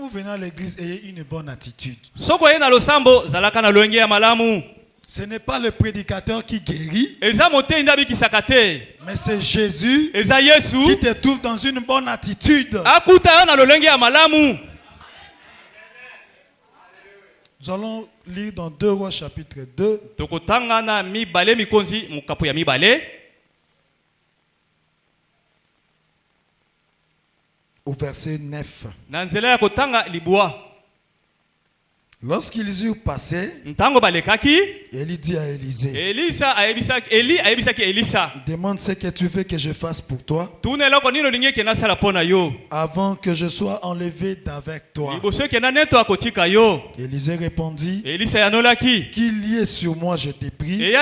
vous venez à l'église, ayez une bonne attitude. Ce n'est pas le prédicateur qui guérit, mais c'est Jésus qui te trouve dans une bonne attitude. Nous allons lire dans 2 Rois chapitre 2. Au verset 9. Lorsqu'ils eurent passé, Élie dit à Élisée, demande ce que tu veux que je fasse pour toi avant que je sois enlevé d'avec toi. Élisée répondit, qu'il y ait sur moi, je t'ai pris,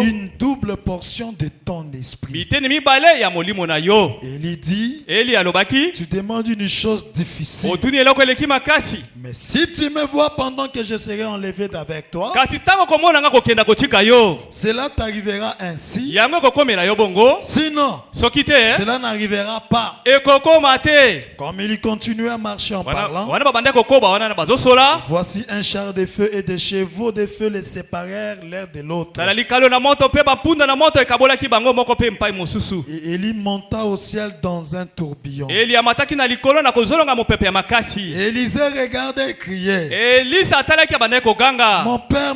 une double portion de ton esprit. Élie dit, tu demandes une chose difficile, mais si tu me vois pendant que je serai enlevé d'avec toi, cela t'arrivera ainsi. Sinon, cela n'arrivera pas. Comme il continuait à marcher en parlant, voici un char de feu et des chevaux de feu les séparèrent l'un de l'autre. Et Élie monta au ciel dans un tourbillon. Élisée regardait et criait, mon père,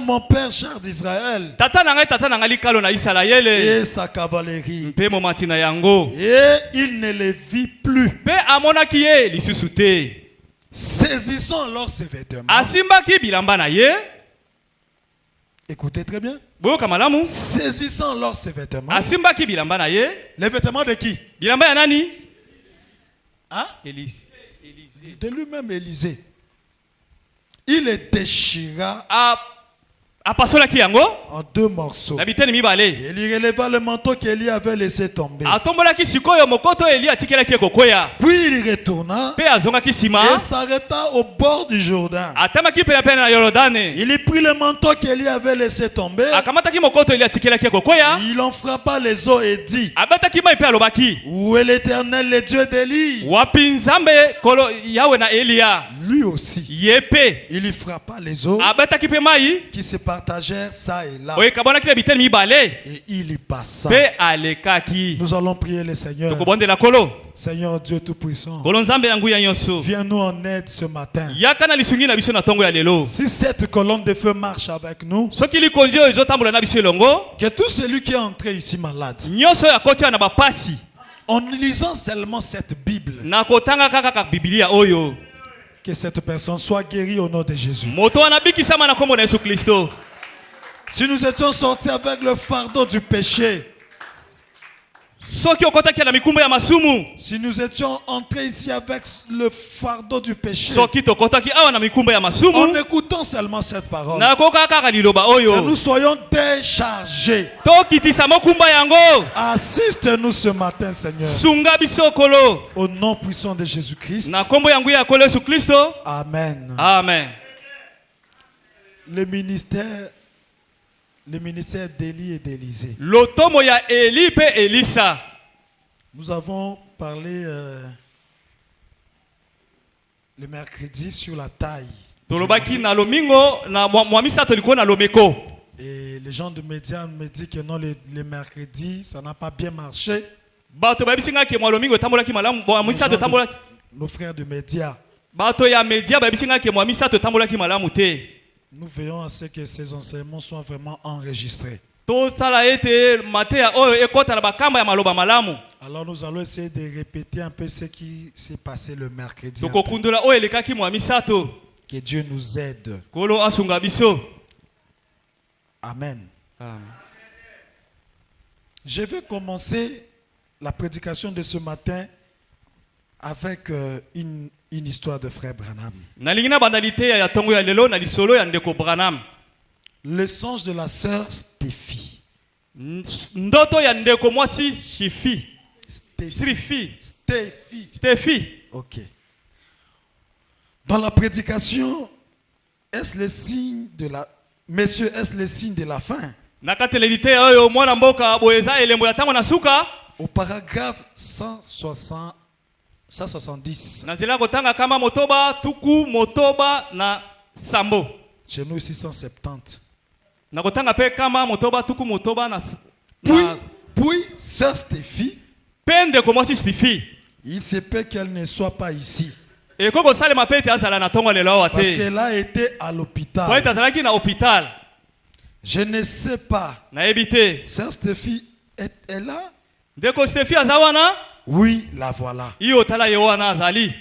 char d'Israël, et sa cavalerie. Et il ne les vit plus. Saisissant alors ses vêtements. Écoutez très bien. Saisissant alors ses vêtements. Les vêtements de qui? Hein? De lui-même, Élisée. Il les déchira en 2 morceaux. Et il releva le manteau qu'Élie avait laissé tomber. Puis il retourna et s'arrêta au bord du Jourdain. Il prit le manteau qu'Élie avait laissé tomber. Il en frappa les eaux et dit, où est l'Éternel, le Dieu d'Élie? Lui aussi, il y frappa les eaux qui se partagèrent ça et là. Et il y passa. Nous allons prier le Seigneur. Seigneur Dieu Tout-Puissant, viens-nous en aide ce matin. Si cette colonne de feu marche avec nous, que tout celui qui est entré ici malade, en lisant seulement cette Bible, que cette personne soit guérie au nom de Jésus. Si nous étions sortis avec le fardeau du péché, si nous étions entrés ici avec le fardeau du péché, en écoutant seulement cette parole, que nous soyons déchargés. Assiste-nous ce matin, Seigneur. Au nom puissant de Jésus-Christ. Amen. Amen. Le ministère d'Élie et d'Élisée. Nous avons parlé le mercredi sur la taille. Et les gens de médias me disent que non, le mercredi, ça n'a pas bien marché. Nos frères de médias. Nous veillons à ce que ces enseignements soient vraiment enregistrés. Alors nous allons essayer de répéter un peu ce qui s'est passé le mercredi. Que Dieu nous aide. Amen. Je vais commencer la prédication de ce matin avec une histoire de frère Branham. Le songe de la sœur Stéphi. Stéphi. Ok. Dans la prédication, est-ce le signe de la... Messieurs, est-ce le signe de la fin? Au paragraphe 160. 170. Nanzela kotanga kama motoba tuku motoba na sambo. Chez nous ici 170. Nakotanga pe kama motoba tuku motoba na. Puis sœur Stéphie. Pende comment si Stéphie. Il se peut qu'elle ne soit pas ici. Et koko sale mapete azala na tongo lelo ate. Parce qu'elle a été à l'hôpital. Ouais, azala ki na hôpital. Je ne sais pas. Na ebité. Sœur Stéphie est là? Deko Stéphie azawana? Oui, la voilà. Iyo tala yewana azali.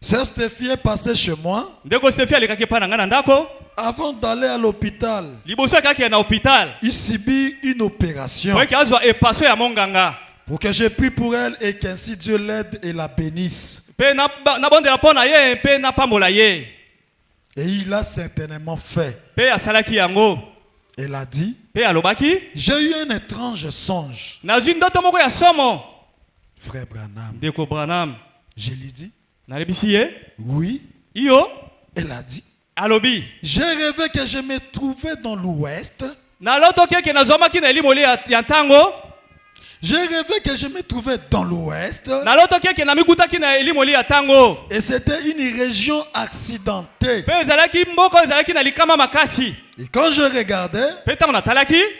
Sœur Stéphie est passée chez moi. Deko Stéphie alikaki pa na ngana ndako. Avant d'aller à l'hôpital. Liboso kaki na hôpital. Il subit une opération. Ouais, ki azwa epaso ya monganga. Pour que je prie pour elle et qu'ainsi Dieu l'aide et la bénisse. Pe na bonde la pona ye, pe na pambola ye. Et il a certainement fait. Pe asalaki yango. Elle a dit. Pe alobaki. J'ai eu un étrange songe. Na ndoto moko ya somo. Frère Branham. Deko Branham. Je lui dis. Na lebisi ye? Oui. Iyo. Elle a dit. Alobi. J'ai rêvé que je me trouvais dans l'ouest. Na loto keke na zomaki na elimoli ya ntango. J'ai rêvé que je me trouvais dans l'ouest. Et c'était une région accidentée. Et quand je regardais,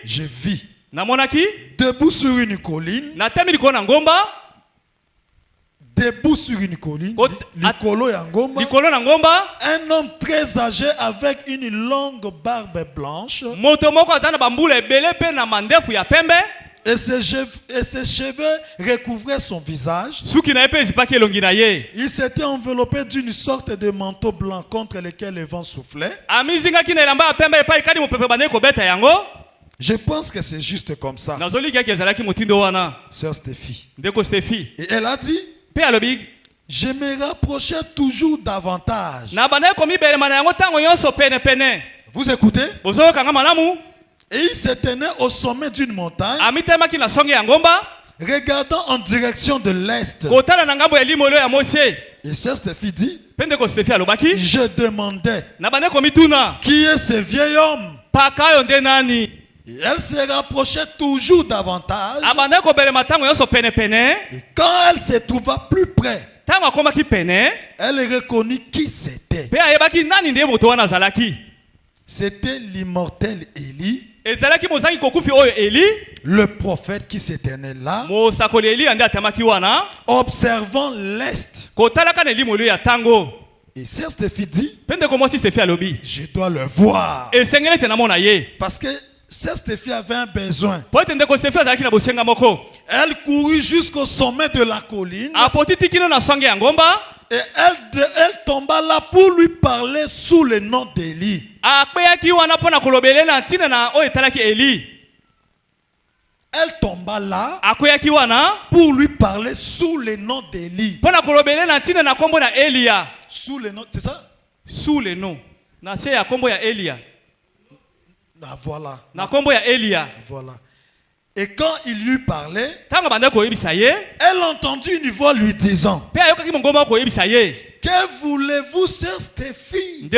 je vis debout sur une colline. Debout sur une colline. Un homme très âgé avec une longue barbe blanche. Et ses cheveux recouvraient son visage. Il s'était enveloppé d'une sorte de manteau blanc contre lequel le vent soufflait. Je pense que c'est juste comme ça. Sœur Stéphie. Et elle a dit, je me rapprochais toujours davantage. Vous écoutez? Et il se tenait au sommet d'une montagne, regardant en direction de l'est. Et Sœur Stéphie dit, je demandais, qui est ce vieil homme? Et elle se rapprochait toujours davantage. Et quand elle se trouva plus près, elle reconnut qui c'était. C'était l'immortel Élie, le prophète qui se tenait là, observant l'est. Et Sœur Stéphie dit, je dois le voir. Parce que Sœur Stéphie avait un besoin. Elle courut jusqu'au sommet de la colline. Et elle tomba là pour lui parler sous le nom d'Élie. Elle tomba là pour lui parler sous le nom d'Élie. Sous le nom, c'est ça? Sous le nom. Voilà. Voilà. Et quand il lui parlait, elle entendit une voix lui disant, que voulez-vous, Sœur Stéphie?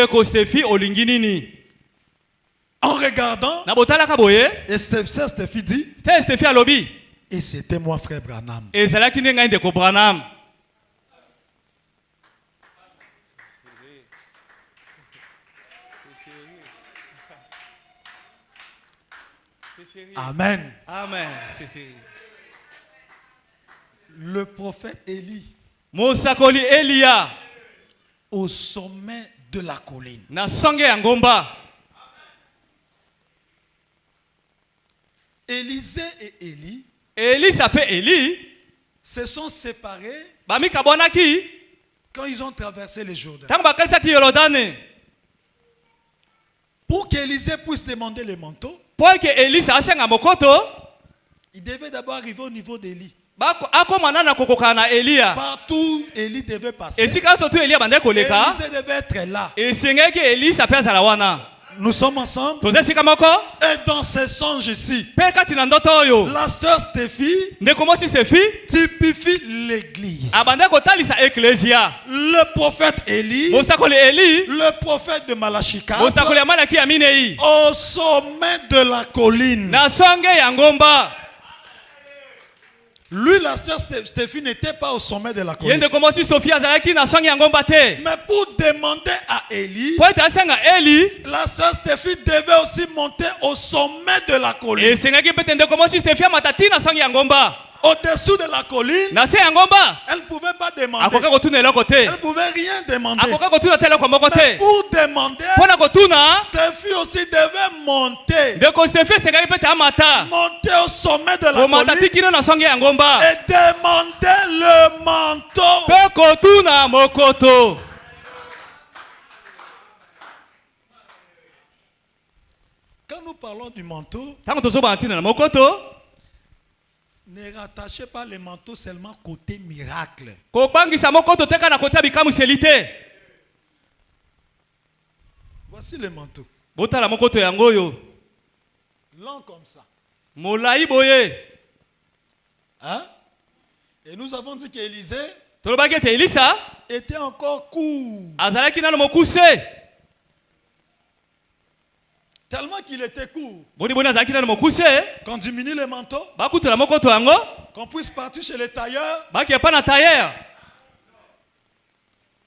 En regardant, et Sœur Stéphie dit, et c'était moi, frère Branham. Amen. Amen. Le prophète Élie, au sommet de la colline. Élisée et Élie se sont séparés quand ils ont traversé le Jourdain. Pour qu'Élisée puisse demander le manteau, il devait d'abord arriver au niveau d'Élie. Partout Élie devait passer, Élisée devait être là. Nous sommes ensemble. Et dans ce songe ici, la sœur Stéphie typifie l'église. Le prophète Élie, le prophète de Malachika, au sommet de la colline. Lui, la sœur Stéphie n'était pas au sommet de la colline. Mais pour demander à Élie, la sœur Stéphie devait aussi monter au sommet de la colline. Au-dessous de la colline, elle ne pouvait pas demander. Elle ne pouvait rien demander. Mais pour demander, Stéphie aussi devait monter. Monter au sommet de la colline et demander le manteau. Quand nous parlons du manteau, ne rattachez pas le manteau seulement côté miracle. Voici le manteau. Long comme ça. Hein? Et nous avons dit qu'Élisée était encore court. Tellement qu'il était court. Qu'on diminue le manteau. Qu'on puisse partir chez les tailleurs.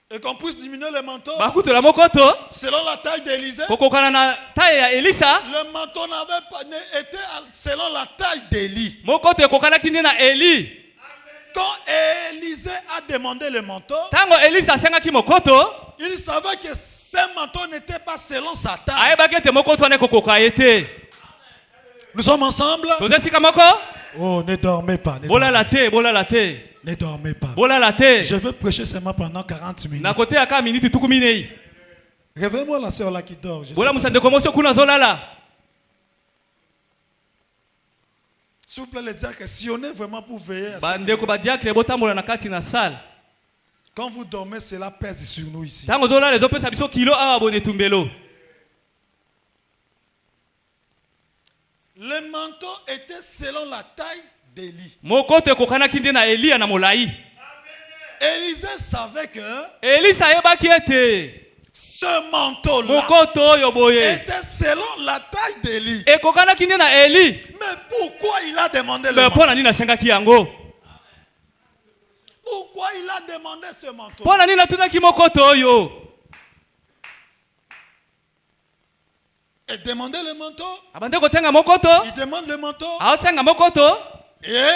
Et qu'on puisse diminuer le manteau. Selon la taille d'Élisée. Le manteau n'avait pas été selon la taille d'Élie. Quand Élisée a demandé le manteau, il savait que ce manteau n'était pas selon sa taille. Nous sommes ensemble. Oh, ne dormez pas. Ne dormez pas. Je veux prêcher seulement pendant 40 minutes. Réveille-moi la soeur là qui dort. S'il vous plaît, les diacres, si on est vraiment pour veiller à quand vous dormez, cela pèse sur nous ici. Le manteau était selon la taille d'Élie. Élisée savait que ce manteau-là était selon la taille d'Élie. Mais pourquoi il a demandé le manteau? Pourquoi il a demandé ce manteau? Et demander le manteau. Il demande le manteau. Et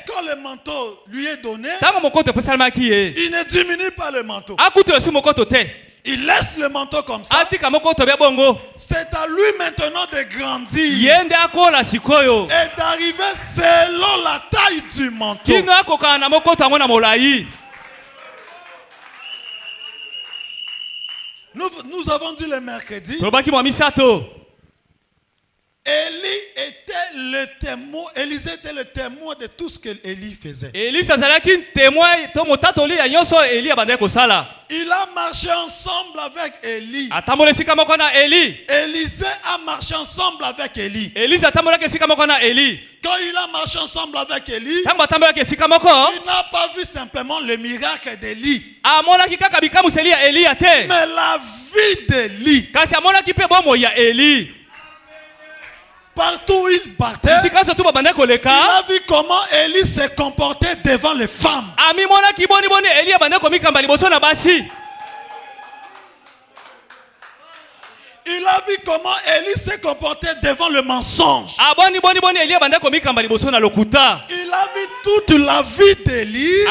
quand le manteau lui est donné, il ne diminue pas le manteau. Il laisse le manteau comme ça. C'est à lui maintenant de grandir et d'arriver selon la taille du manteau. Nous avons dit le mercredi, Élisée était le témoin de tout ce que Élie faisait. Il a marché ensemble avec Élie. Élisée a marché ensemble avec Élie. Quand il a marché ensemble avec Élie, il n'a pas vu simplement le miracle d'Élie, mais la vie d'Élie. Partout où il partait, il a vu comment Élie se comportait devant les femmes. Il a vu comment Élie se comportait devant le mensonge. Il a vu toute la vie d'Élie. Et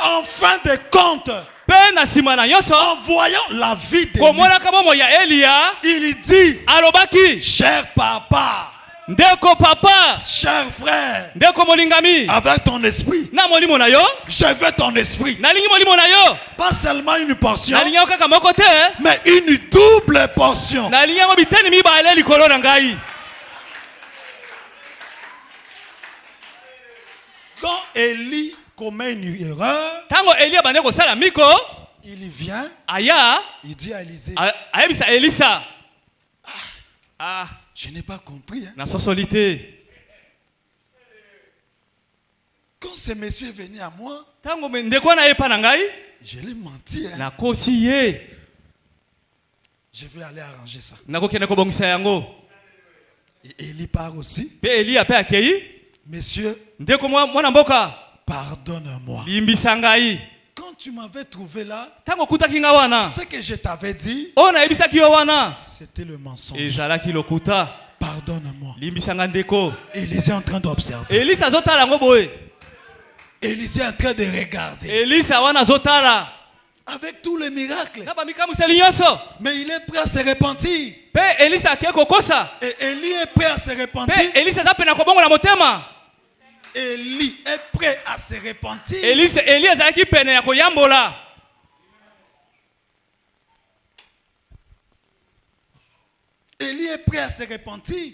en fin de compte, en voyant la vie d'Élie, il dit, cher papa, cher frère, avec ton esprit, je veux ton esprit. Pas seulement une portion, mais une double portion. Quand Élie commet une erreur, il vient, il dit à Élisée, je n'ai pas compris. Quand ce monsieur est venu à moi, je l'ai menti. Je vais aller arranger ça. Et Élie part aussi. Monsieur, pardonne-moi. Quand tu m'avais trouvé là, ce que je t'avais dit, c'était le mensonge. Pardonne-moi. Élisée est en train d'observer. Élisée est en train de regarder. Avec tous les miracles. Mais il est prêt à se repentir. Et Élie est prêt à se repentir. Élie est prêt à se repentir. Élie est prêt à se repentir.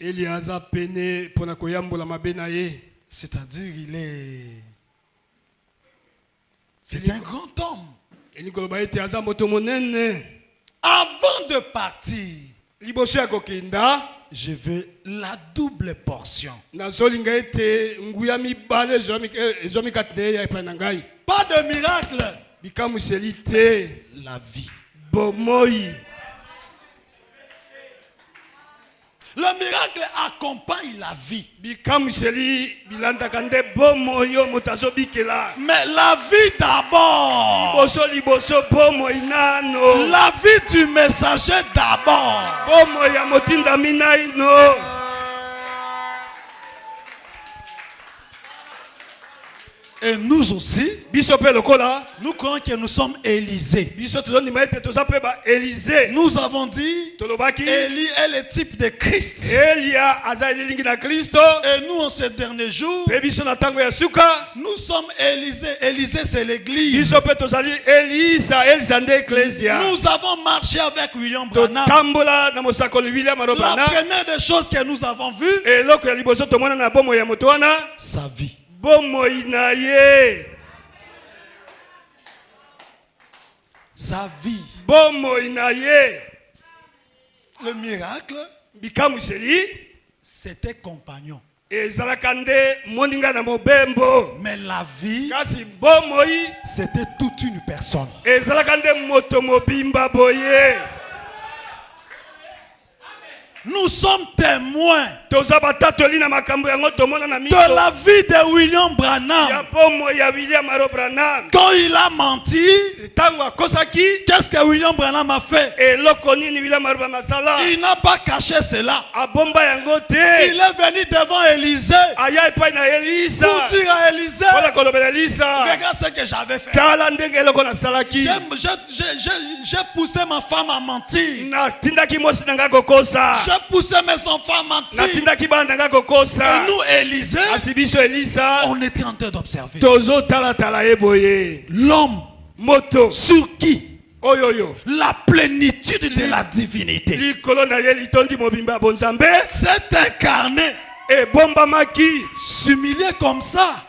C'est-à-dire c'est un grand homme. Avant de partir, je veux la double portion. Pas de miracle. La vie. Le miracle accompagne la vie. Mais la vie d'abord. La vie du messager d'abord. Et nous aussi, nous croyons que nous sommes Élisée. Nous avons dit, Élie est le type de Christ. Et nous, en ces derniers jours, nous sommes Élisée. Élisée, c'est l'église. Nous avons marché avec William Branham. La première des choses que nous avons vues, sa vie. Sa vie. Le miracle, c'était compagnon. Mais la vie, c'était toute une personne. Nous sommes témoins de la vie de William Branham. Quand il a menti, qu'est-ce que William Branham a fait? Il n'a pas caché cela. Il est venu devant Élisée pour dire à Élisée, regarde ce que j'avais fait. J'ai poussé ma femme à mentir. J'ai poussé mes enfants à mentir. Et nous, Élisée, on était en train d'observer l'homme sur qui la plénitude de la divinité s'est incarné. S'humilier comme ça.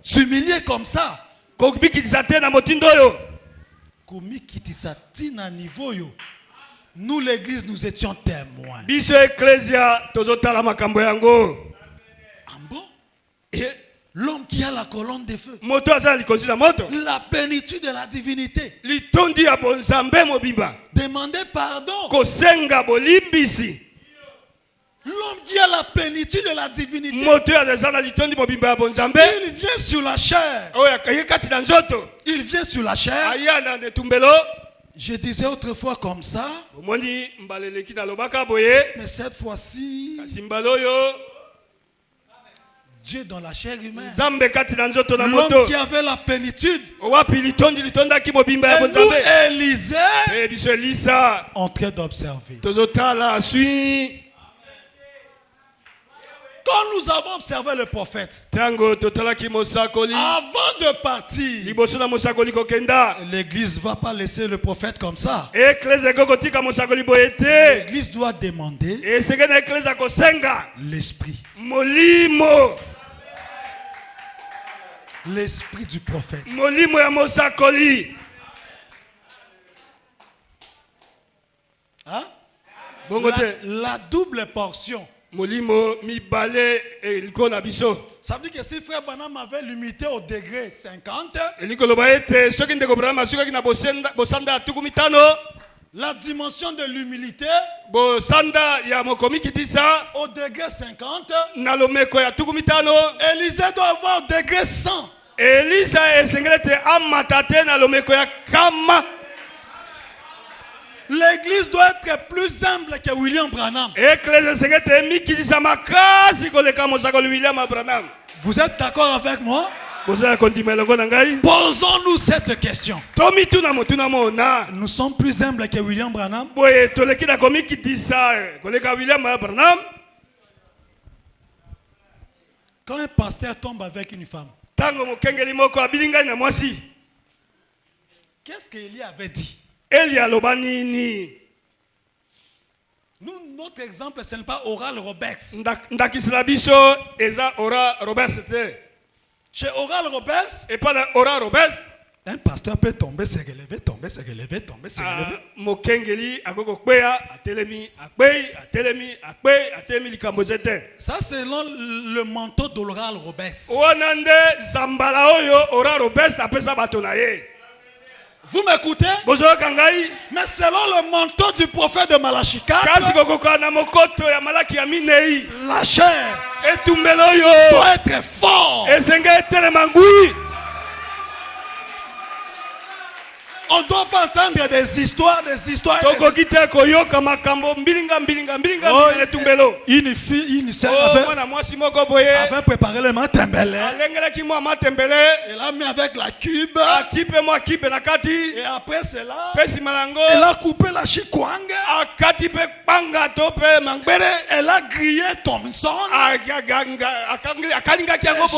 S'humilier comme ça. Nous, l'église, nous étions témoins. Ah bon? L'homme qui a la colonne de feu. La plénitude de la divinité. Demandez pardon. L'homme qui a la plénitude de la divinité. Il vient sur la chair. Il vient sur la chair. Je disais autrefois comme ça. Mais cette fois-ci, Dieu dans la chair humaine. L'homme qui avait la plénitude. Et nous, Élisée, en train d'observer. Quand nous avons observé le prophète, avant de partir, l'église ne va pas laisser le prophète comme ça. L'église doit demander l'esprit. L'esprit du prophète. Hein? La double portion. Ça veut dire que si frère Branham avait limité au degré 50, La dimension de l'humilité. Au degré 50. Élisée doit avoir au degré 100. L'église doit être plus humble que William Branham. Vous êtes d'accord avec moi? Posons-nous cette question. Nous sommes plus humbles que William Branham? Quand un pasteur tombe avec une femme, qu'est-ce qu'Élie avait dit? Nous, notre exemple, ce n'est pas Oral Roberts. Chez Oral Roberts, et pas Oral Roberts, un pasteur peut tomber, se relever, tomber, se relever, tomber, se relever. Ça, c'est le manteau d'Oral Roberts. Vous m'écoutez? Mais selon le manteau du prophète de Malachie 4, la chair doit être fort. On ne doit pas entendre des histoires. Une fille, une sœur avait préparé le matembele. Elle a mis avec la cube. Et après cela, elle a coupé la chikwang. Elle a grillé Thompson.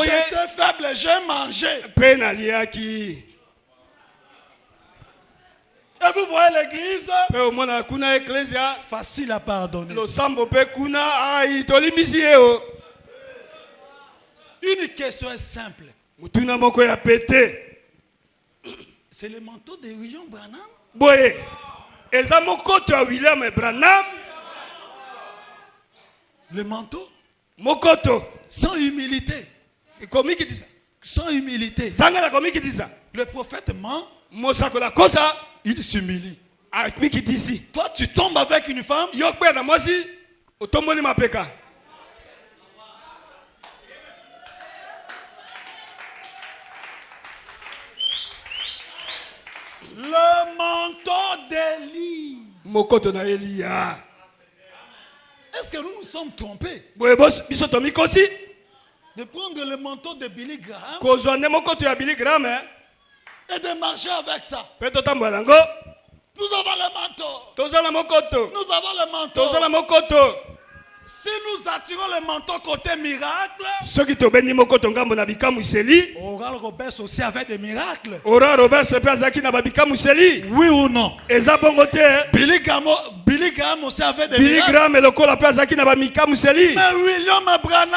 J'étais faible, j'ai mangé. Et vous voyez l'église, facile à pardonner. Une question est simple. C'est le manteau de William Branham? Le manteau? Sans humilité. Sans humilité. Le prophète ment. Il s'humilie. Toi, tu tombes avec une femme. Le manteau d'Élie. Est-ce que nous nous sommes trompés de prendre le manteau de Billy Graham et de marcher avec ça? Nous avons le manteau. Nous avons le manteau. Si nous attirons le manteau côté miracle, Oral Roberts aussi avait des miracles. Oui ou non? Billy Graham aussi avait des miracles. Mais William Branham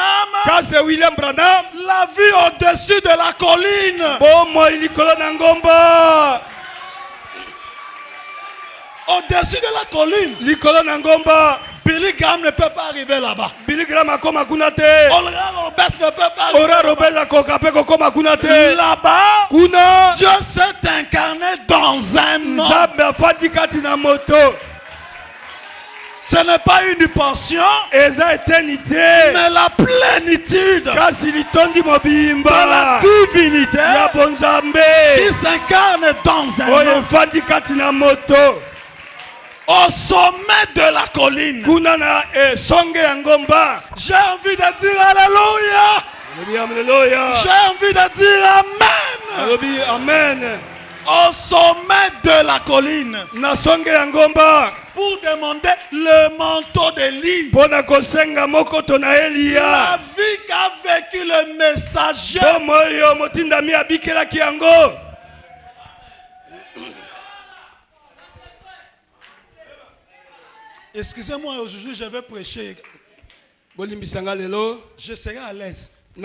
l'a vu au-dessus de la colline. Au-dessus de la colline. Billy Graham ne peut pas arriver là-bas. Oral Roberts ne peut pas arriver là-bas. Dieu s'est incarné dans un homme. Ce n'est pas une portion, mais la plénitude de la divinité qui s'incarne dans un homme. Au sommet de la colline. J'ai envie de dire Alléluia. J'ai envie de dire Amen. Au sommet de la colline. Pour demander le manteau d'Élie. La vie qu'a vécu le messager. Excusez-moi, aujourd'hui je vais prêcher. Je serai à l'aise. Je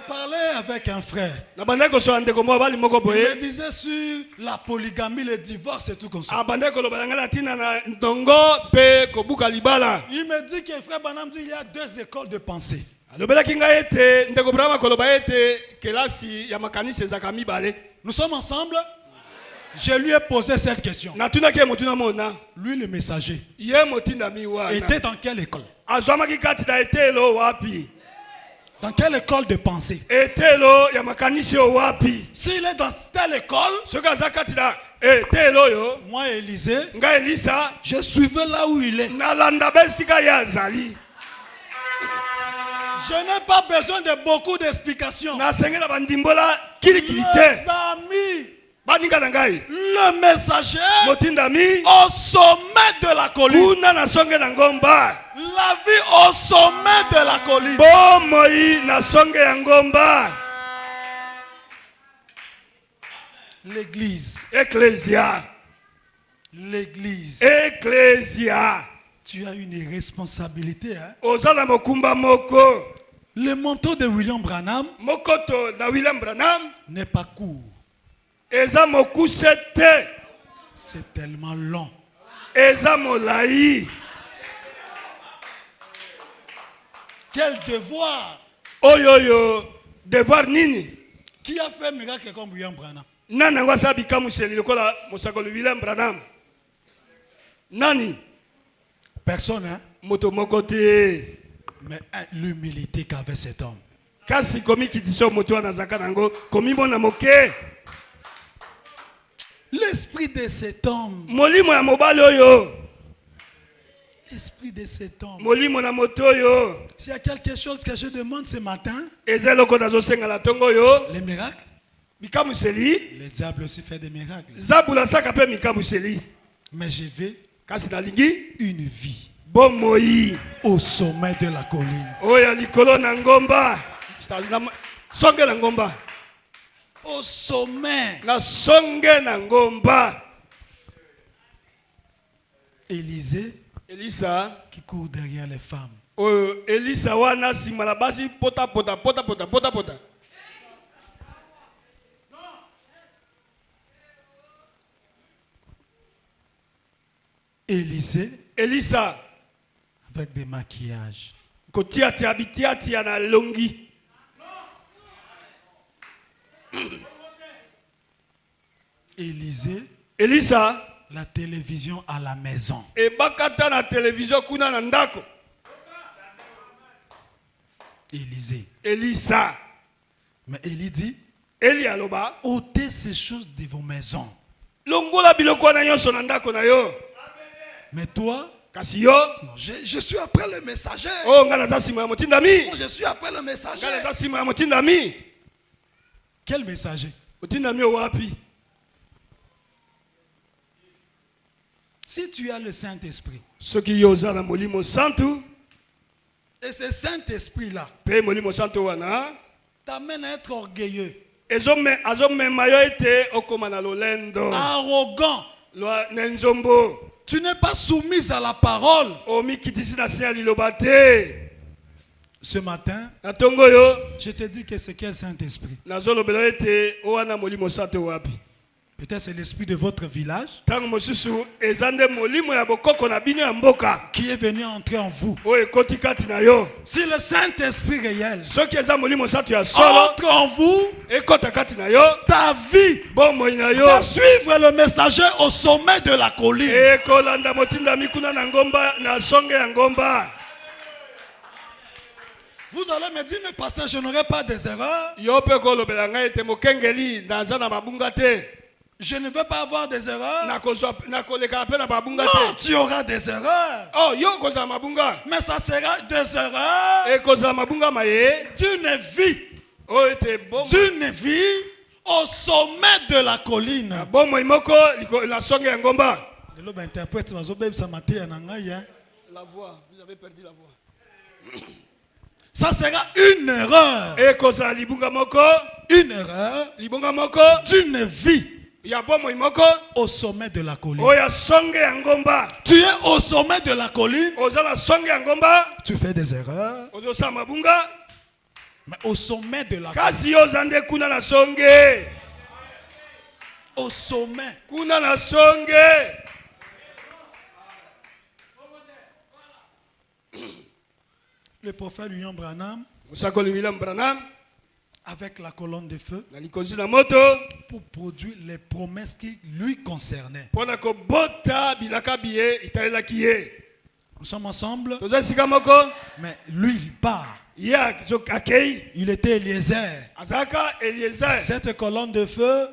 parlais avec un frère. Il me disait sur la polygamie, le divorce et tout comme ça. Il me dit que frère Branham dit qu'il y a deux écoles de pensée. Nous sommes ensemble. Je lui ai posé cette question. Lui, le messager, était dans quelle école? Dans quelle école de pensée? S'il est dans telle école, moi, Élisée, je suivais là où il est. Je n'ai pas besoin de beaucoup d'explications. Mes amis, le messager au sommet de la colline. La vie au sommet de la colline. L'église. Ecclésia. L'église. Ecclésia. Tu as une responsabilité. Hein? Le manteau de William Branham n'est pas court. C'est tellement long. Quel devoir? Devoir nini? Qui a fait miracle comme William Branham? Nani? Personne, hein? Mais l'humilité qu'avait cet homme. L'esprit de cet homme. L'esprit de cet homme. S'il y a quelque chose que je demande ce matin, les miracles. Le diable aussi fait des miracles. Mais je veux une vie au sommet de la colline. Au sommet. Élisée qui court derrière les femmes. Élisée avec des maquillages. Élisée, la télévision à la maison. Élisée. Mais Élie dit, ôtez ces choses de vos maisons. Mais toi, je suis après le messager. Je suis après le messager. Quel messager? Si tu as le Saint-Esprit, et ce Saint-Esprit-là t'amène à être orgueilleux, arrogant, tu n'es pas soumise à la parole. Ce matin, je te dis que c'est quel Saint-Esprit? Peut-être c'est l'esprit de votre village qui est venu entrer en vous. Si le Saint-Esprit réel entre en vous, ta vie va suivre le messager au sommet de la colline. Vous allez me dire, mais pasteur, je n'aurai pas des erreurs. Je ne veux pas avoir des erreurs. Non, tu auras des erreurs. Mais ça sera des erreurs d'une vie au sommet de la colline. La voix, vous avez perdu la voix. Ça sera une erreur. Une erreur d'une vie au sommet de la colline. Tu es au sommet de la colline. Tu fais des erreurs. Mais au sommet de la colline. Au sommet. Le prophète William Branham avec la colonne de feu pour produire les promesses qui lui concernaient. Nous sommes ensemble, mais lui il part. Il était Eliezer. Cette colonne de feu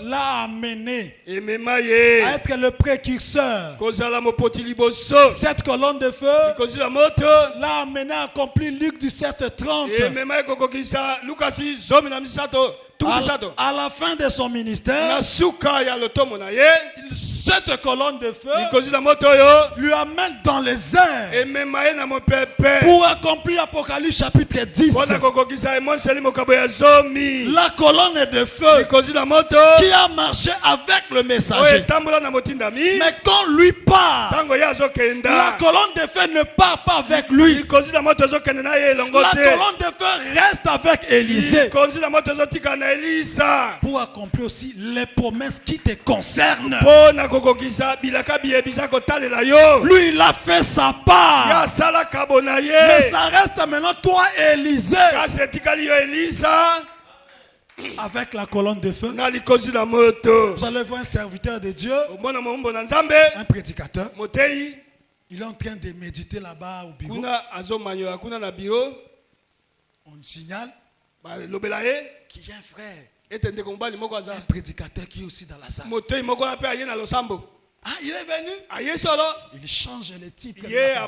l'a amené à être le précurseur. Cette colonne de feu l'a amené à accomplir Luc 17:30. À la fin de son ministère, cette colonne de feu lui amène dans les airs pour accomplir Apocalypse chapitre 10. La colonne de feu qui a marché avec le messager. Mais quand lui part, la colonne de feu ne part pas avec lui. La colonne de feu reste avec Élisée pour accomplir aussi les promesses qui te concernent. Lui, il a fait sa part. Mais ça reste maintenant toi, Élisée. Avec la colonne de feu, vous allez voir un serviteur de Dieu, un prédicateur. Il est en train de méditer là-bas au bureau. On signale qu'il y a un frère, un prédicateur qui est aussi dans la salle. Ah, il est venu. Il change le titre. Il est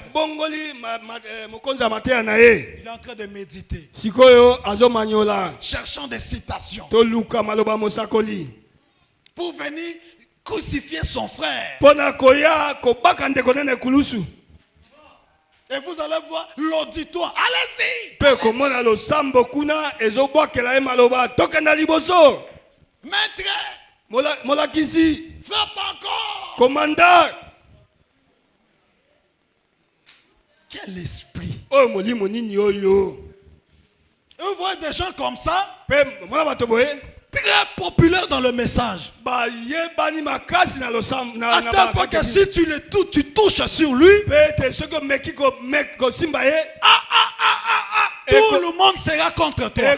en train de méditer. Cherchant des citations pour venir crucifier son frère. Et vous allez voir l'auditoire. Allez-y. Maître, frappe encore. Commandant. Quel esprit. Oh, vous voyez des gens comme ça, très populaires dans le message. À tel point que si tu le touches, tu touches sur lui, tout le monde sera contre toi.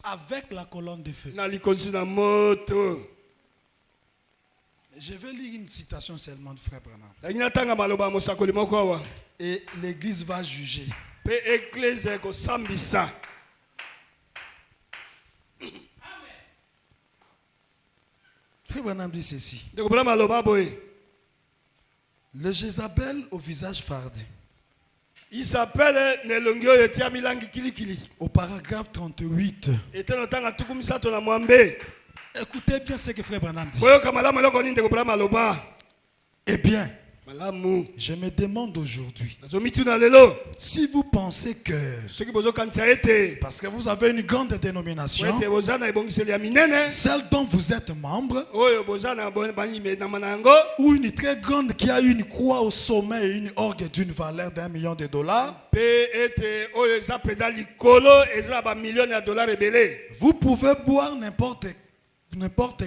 Avec la colonne de feu. Je vais lire une citation seulement de Frère Branham. Et l'église va juger. Frère Branham dit ceci. Le Jézabel au visage fardé. Il s'appelle au paragraphe 38. Écoutez bien ce que Frère Branham dit. Eh bien, je me demande aujourd'hui si vous pensez que parce que vous avez une grande dénomination, celle dont vous êtes membre, ou une très grande qui a une croix au sommet et une orgue d'une valeur $1 million, vous pouvez boire n'importe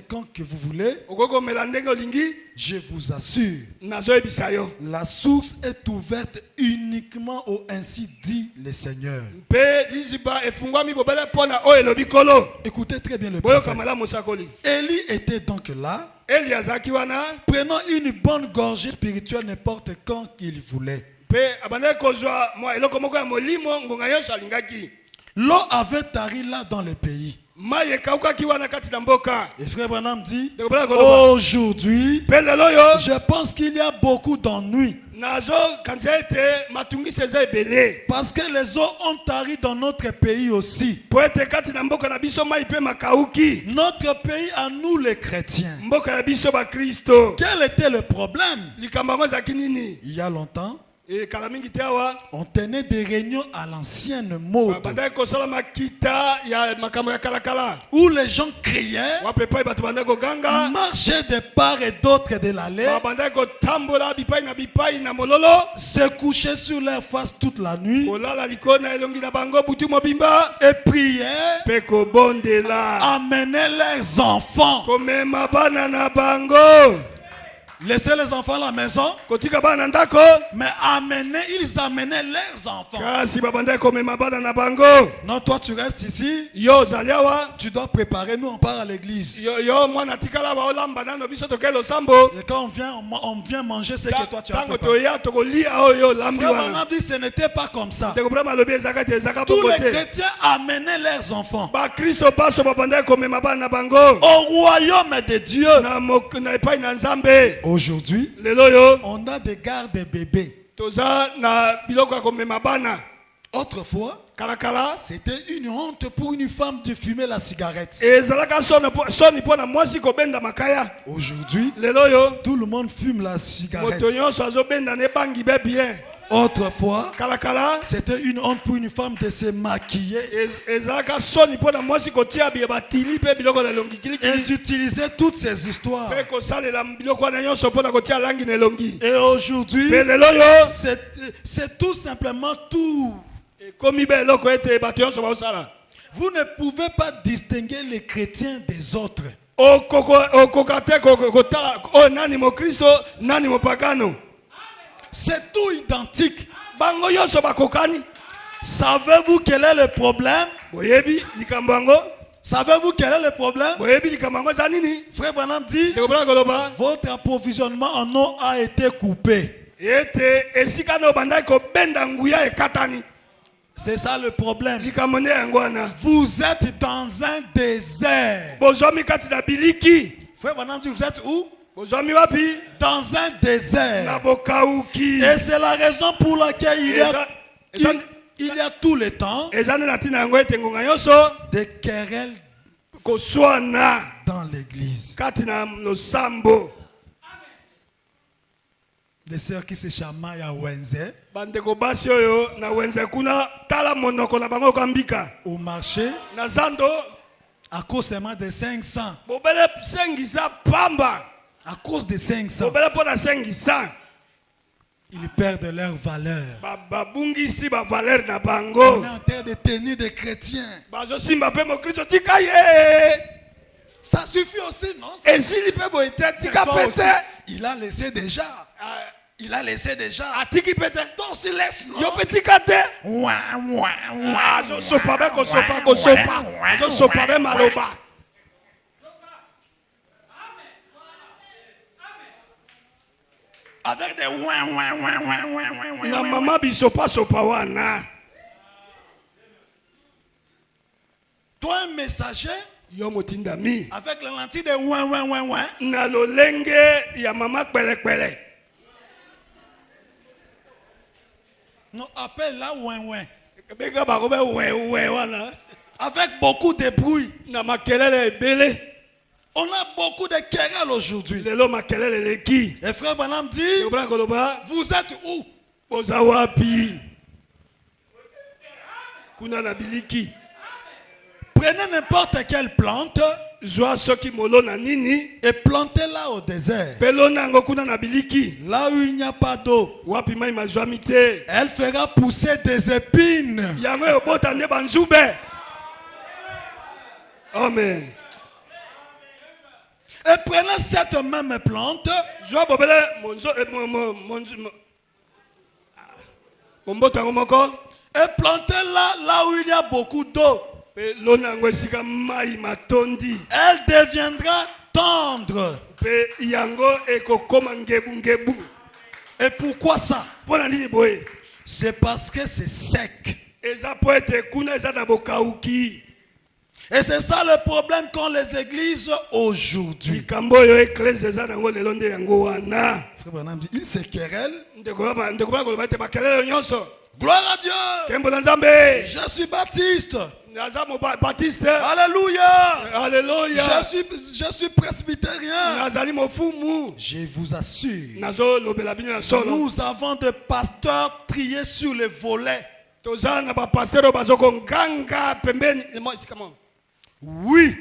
quand que vous voulez. Je vous assure, la source est ouverte uniquement au ainsi dit le Seigneur. Écoutez très bien le prophète. Élie était donc là, prenant une bonne gorgée spirituelle n'importe quand qu'il voulait. L'eau avait tari là dans le pays. Et Frère Branham dit, aujourd'hui, je pense qu'il y a beaucoup d'ennuis. Parce que les eaux ont tari dans notre pays aussi. Notre pays à nous les chrétiens. Quel était le problème? Il y a longtemps, on tenait des réunions à l'ancienne mode où les gens criaient, marchaient de part et d'autre de l'allée, se couchaient sur leur face toute la nuit et priaient, amenaient leurs enfants. Laissez les enfants à la maison. Mais ils amenaient leurs enfants. Non, toi tu restes ici. Tu dois préparer, nous on part à l'église. Et quand on vient manger ce que toi tu as préparé. Frère dit ce n'était pas comme ça. Tous les chrétiens amenaient leurs enfants au royaume de Dieu. Aujourd'hui, on a des gardes de bébés. Autrefois, c'était une honte pour une femme de fumer la cigarette. Aujourd'hui, tout le monde fume la cigarette. Autrefois, c'était une honte pour une femme de se maquiller et d'utiliser toutes ces histoires. Et aujourd'hui, c'est tout simplement tout. Vous ne pouvez pas distinguer les chrétiens des autres. C'est tout identique. Savez-vous quel est le problème? Savez-vous quel est le problème? Frère Branham dit, votre approvisionnement en eau a été coupé. C'est ça le problème. Vous êtes dans un désert. Frère Branham dit, vous êtes où? Dans un désert. Et c'est la raison pour laquelle il y a tout le temps des querelles dans l'église. Des sœurs qui se chamaillent à Wenze, au marché, à cause seulement de 500. À cause de 500, ils perdent leur valeur. On est en terre de tenue des chrétiens. Ça suffit aussi, non? Il a laissé déjà. Il a laissé déjà. Donc s'il laisse, non? Avec des na mama bisopa sopa wana. Toi un messager yo motindami avec la lentille de na lolenge ya mama kwele. Non, appelle là Beka ba kobe wana. Avec beaucoup de bruit. Na makelele ebele. On a beaucoup de querelles aujourd'hui. Et frère Branham dit, vous êtes où? Prenez n'importe quelle plante et plantez-la au désert. Là où il n'y a pas d'eau, elle fera pousser des épines. Amen. Et prenez cette même plante et plantez-la là où il y a beaucoup d'eau. Elle deviendra tendre. Et pourquoi ça? C'est parce que c'est sec. Et c'est ça le problème qu'ont les églises aujourd'hui. Frère Branham dit, ils se querellent. Gloire à Dieu. Je suis baptiste. Alléluia. Je suis presbytérien. Je vous assure, nous avons des pasteurs triés sur les volets. Oui,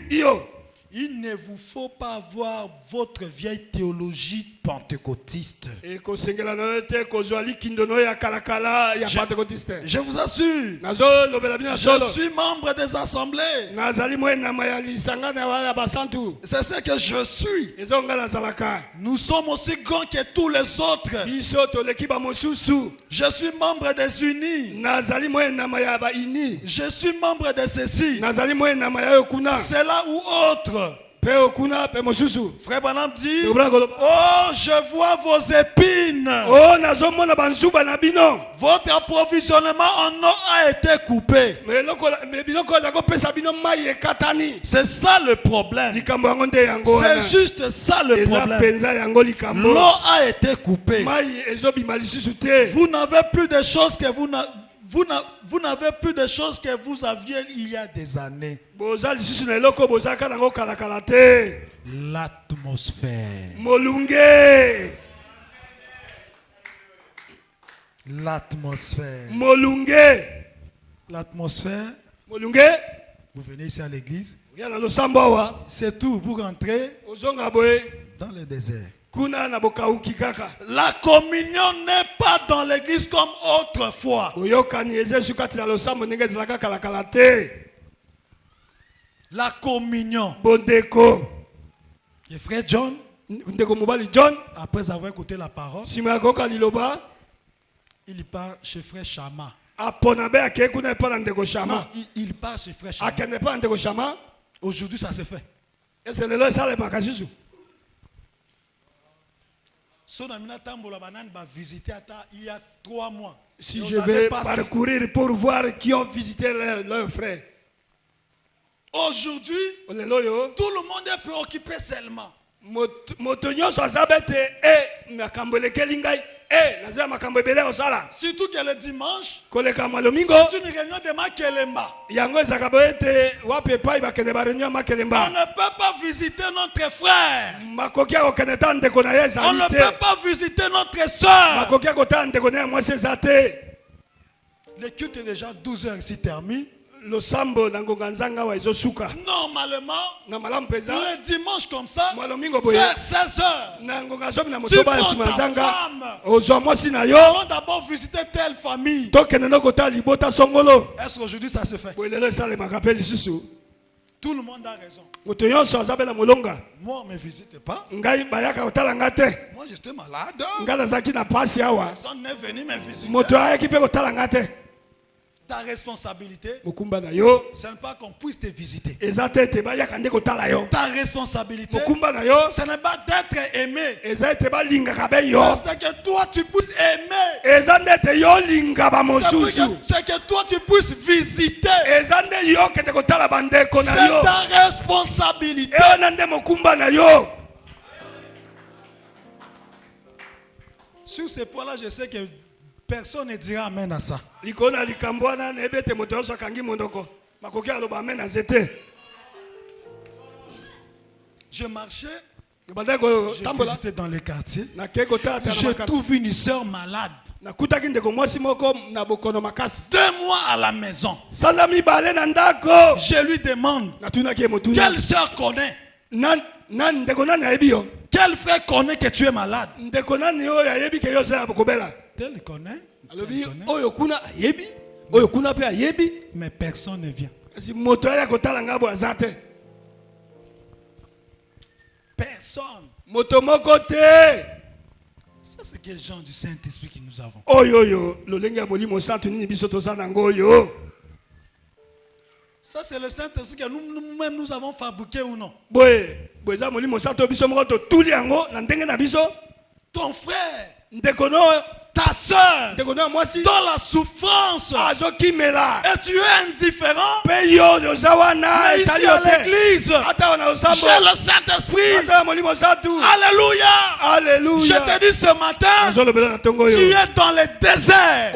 Il ne vous faut pas avoir votre vieille théologie pentecôtiste. Je vous assure, je suis membre des assemblées. C'est ce que je suis. Nous sommes aussi grands que tous les autres. Je suis membre des unis. Je suis membre de ceci. C'est là ou autre. Frère Branham dit, oh, je vois vos épines. Votre approvisionnement en eau a été coupé. C'est ça le problème. C'est juste ça le problème. L'eau a été coupée. Vous n'avez plus de choses que vous n'avez plus de choses que vous aviez il y a des années. L'atmosphère. L'atmosphère. Vous venez ici à l'église. C'est tout. Vous rentrez dans le désert. La communion n'est pas dans l'église comme autrefois. La communion. Le frère John, après avoir écouté la parole, il part chez frère Chama. Non, il part chez frère Chama. Aujourd'hui, ça se fait. Il y a 3 mois. Si je vais parcourir pour voir qui ont visité leurs frères. Aujourd'hui, tout le monde est préoccupé seulement. Surtout que le dimanche, c'est une réunion de Makelemba. On ne peut pas visiter notre frère. On ne peut pas visiter notre soeur. Le culte est déjà 12h ici terminé. Normalement, le dimanche comme ça, vers 16h, tu prends ta femme. Allons d'abord visiter telle famille. Est-ce qu'aujourd'hui ça se fait? Tout le monde a raison. Moi, on ne me visite pas. Moi, j'étais malade. Personne n'est venu me visiter. Ta responsabilité, ce n'est pas qu'on puisse te visiter. Ta responsabilité, ce n'est pas d'être aimé. C'est que toi tu puisses aimer. C'est que toi tu puisses visiter. C'est ta responsabilité. Sur ce point-là, je sais que personne ne dira amen à ça. Je marchais, j'ai visité dans les quartiers. J'ai trouvé une soeur malade. 2 mois à la maison. Je lui demande, quelle soeur connaît? Quel frère connaît que tu es malade? Tel connaît. Mais personne ne vient. Personne. Ça, c'est quel genre du Saint-Esprit que nous avons? Ça, c'est le Saint-Esprit que nous-mêmes nous avons fabriqué ou non? Ton frère, ta soeur, dans la souffrance, et tu es indifférent. Mais ici à l'église, j'ai le Saint-Esprit. Alléluia. Je te dis ce matin, tu es dans le désert.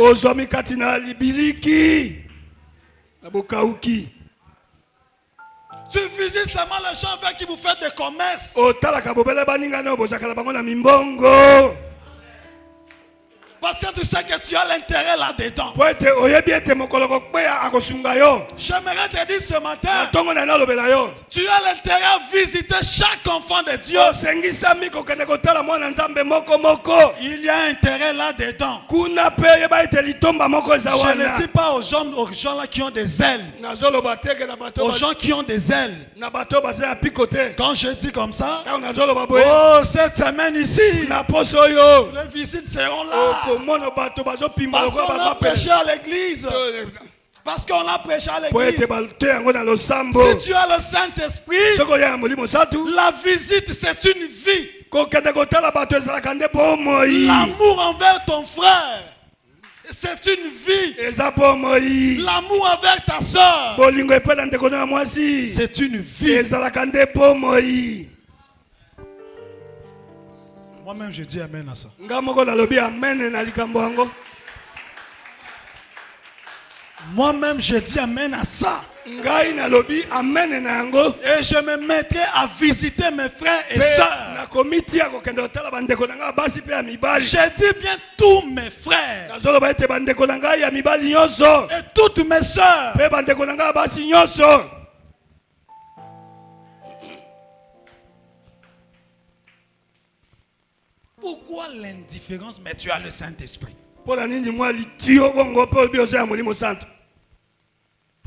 Tu visites seulement les gens avec qui vous faites des commerces. Parce que tu sais que tu as l'intérêt là-dedans. J'aimerais te dire ce matin, tu as l'intérêt à visiter chaque enfant de Dieu. Il y a intérêt là-dedans. Je ne dis pas aux gens là qui ont des ailes. Aux gens qui ont des ailes. Quand je dis comme ça, oh, cette semaine ici, les visites seront là. Parce qu'on a prêché à l'église. Parce qu'on a prêché à l'église. Si tu as le Saint-Esprit, la visite c'est une vie. L'amour envers ton frère, c'est une vie. L'amour envers ta soeur, c'est une vie. Moi-même je dis amen à ça. Moi-même je dis amen à ça. Et je me mettrai à visiter mes frères et sœurs. Je dis bien tous mes frères et toutes mes sœurs. Pourquoi l'indifférence? Mais tu as le Saint-Esprit.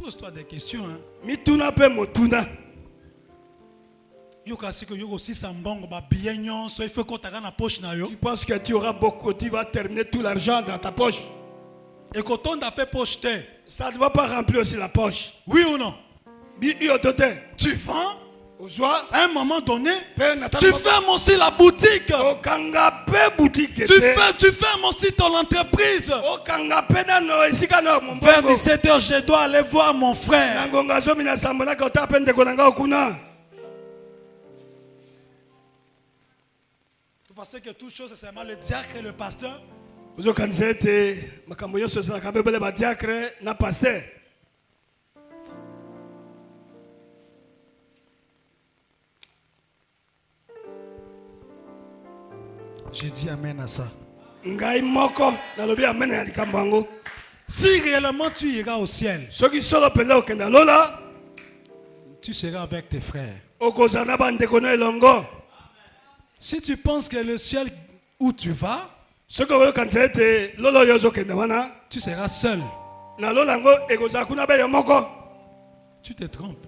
Pose-toi des questions. Tu penses que tu auras beaucoup, tu vas terminer tout l'argent dans ta poche. Et quand on a poche, ça ne va pas remplir aussi la poche. Oui ou non? Tu vends. À un moment donné, tu fermes aussi la boutique. Tu fermes aussi ton entreprise. Vers 17h, je dois aller voir mon frère. Vous pensez que toute chose, c'est seulement le diacre et le pasteur? J'ai dit amen à ça. Si réellement tu iras au ciel, tu seras avec tes frères. Si tu penses que le ciel où tu vas, tu seras seul. Tu te trompes.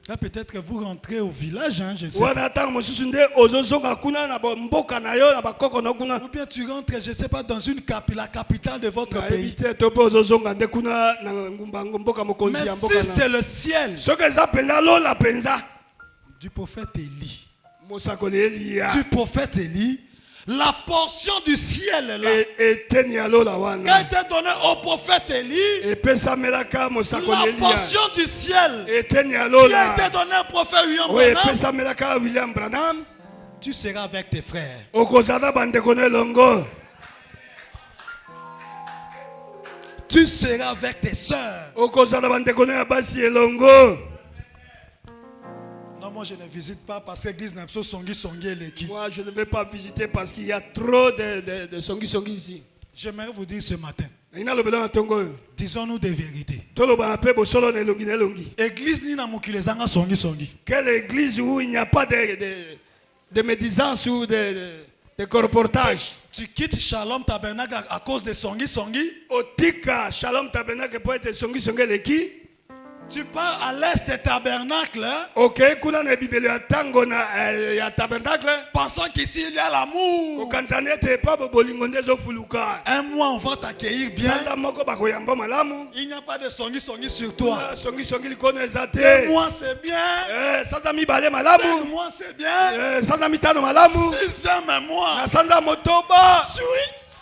Là, peut-être que vous rentrez au village, hein, je sais pas. Ou bien tu rentres, je ne sais pas, dans la capitale de votre pays. Mais si c'est le ciel du prophète Élie, du prophète Élie, la portion du ciel là, qui a été donnée au prophète Élie, la portion du ciel qui a été donnée au prophète William Branham, tu seras avec tes frères. Tu seras avec tes sœurs. Non, moi je ne visite pas parce que l'église n'a pas songi l'équipe. Moi je ne vais pas visiter parce qu'il y a trop de songi ici. J'aimerais vous dire ce matin, disons-nous des vérités. Église ni na mukilezanga songi. Quelle église où il n'y a pas de médisance ou de colportage? Tu quittes Shalom Tabernacle à cause de songi. Otika Shalom Tabernacle pour être songi l'équipe. Tu pars à l'est des tabernacles. Ok, kuna na bibeli ya tango na ya tabernacle. Pensant qu'ici il y a l'amour. Un mois on va t'accueillir bien. Il n'y a pas de songi sur toi. 2 mois c'est bien. 5 mois c'est bien. 6e mois. Suis.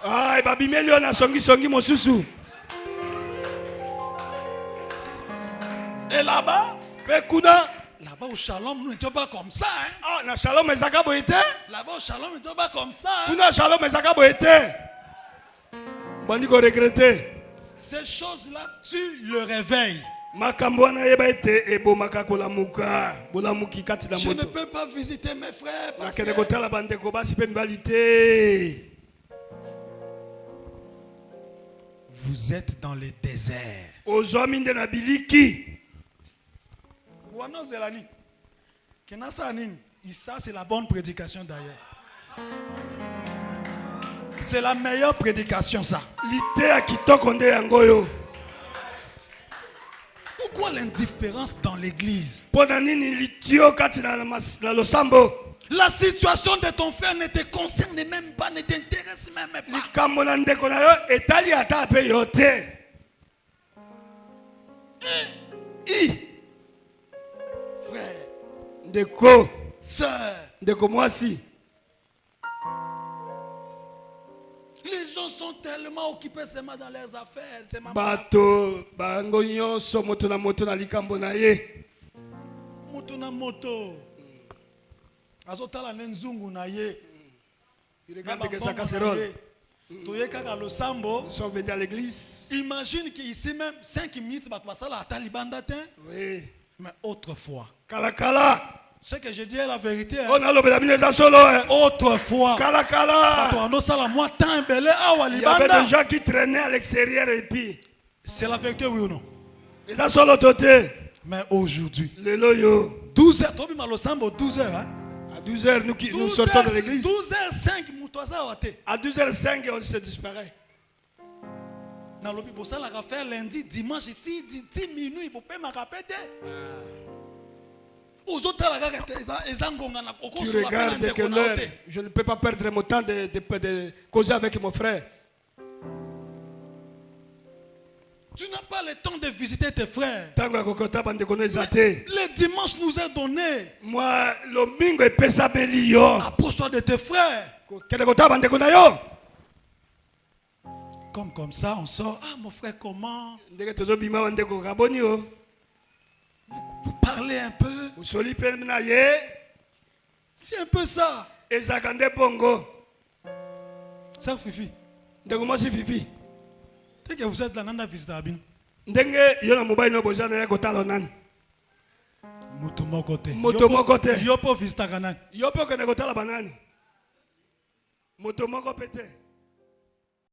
Ah, babimeli na songi mosusu. Et là-bas, là-bas au Shalom, nous n'étions pas comme ça. Hein? Ah, na Shalom ezakabo été? Là-bas au Shalom, nous n'étions pas comme ça. Hein? Kuna Shalom ezakabo été? Bandi ko regretter. Ces choses-là, tu le réveilles. Je ne peux pas visiter mes frères parce que Vous êtes dans le désert. Ça, c'est la bonne prédication d'ailleurs. C'est la meilleure prédication, ça. Pourquoi l'indifférence dans l'église? La situation de ton frère ne te concerne même pas, ne t'intéresse même pas. Frère, Ndeko, sœur, Ndeko Mwasi. Les gens sont tellement occupés seulement dans leurs affaires. Bato, bango nyonso moto na moto na likambo na ye. Moto na moto. Azotala nenzungu na ye. Il regarde que sa casserole. Nous sommes venus à l'église. Imagine qu'ici même 5 minutes, oui. Mais autrefois. Kala. Ce que je dis est la vérité. Autrefois. Kala. Il y avait des gens qui traînaient à l'extérieur et puis. C'est la vérité, oui ou non? Mais aujourd'hui. 12h, 12h. Hein? À 12h, nous sortons de l'église. 12h05, à 12h05, on se disparaît. Lundi, dimanche, 10 minutes, tu regardes que l'heure, je ne peux pas perdre mon temps de causer avec mon frère. Tu n'as pas le temps de visiter tes frères. Le dimanche nous est donné. Moi, le domingo est pesabelio. Approche-toi de tes frères. Comme ça, on sort. Ah, mon frère, comment? Vous parlez un peu. C'est un peu ça. Ça, Fifi. Dès que vous êtes là, nana visite Abin. Moto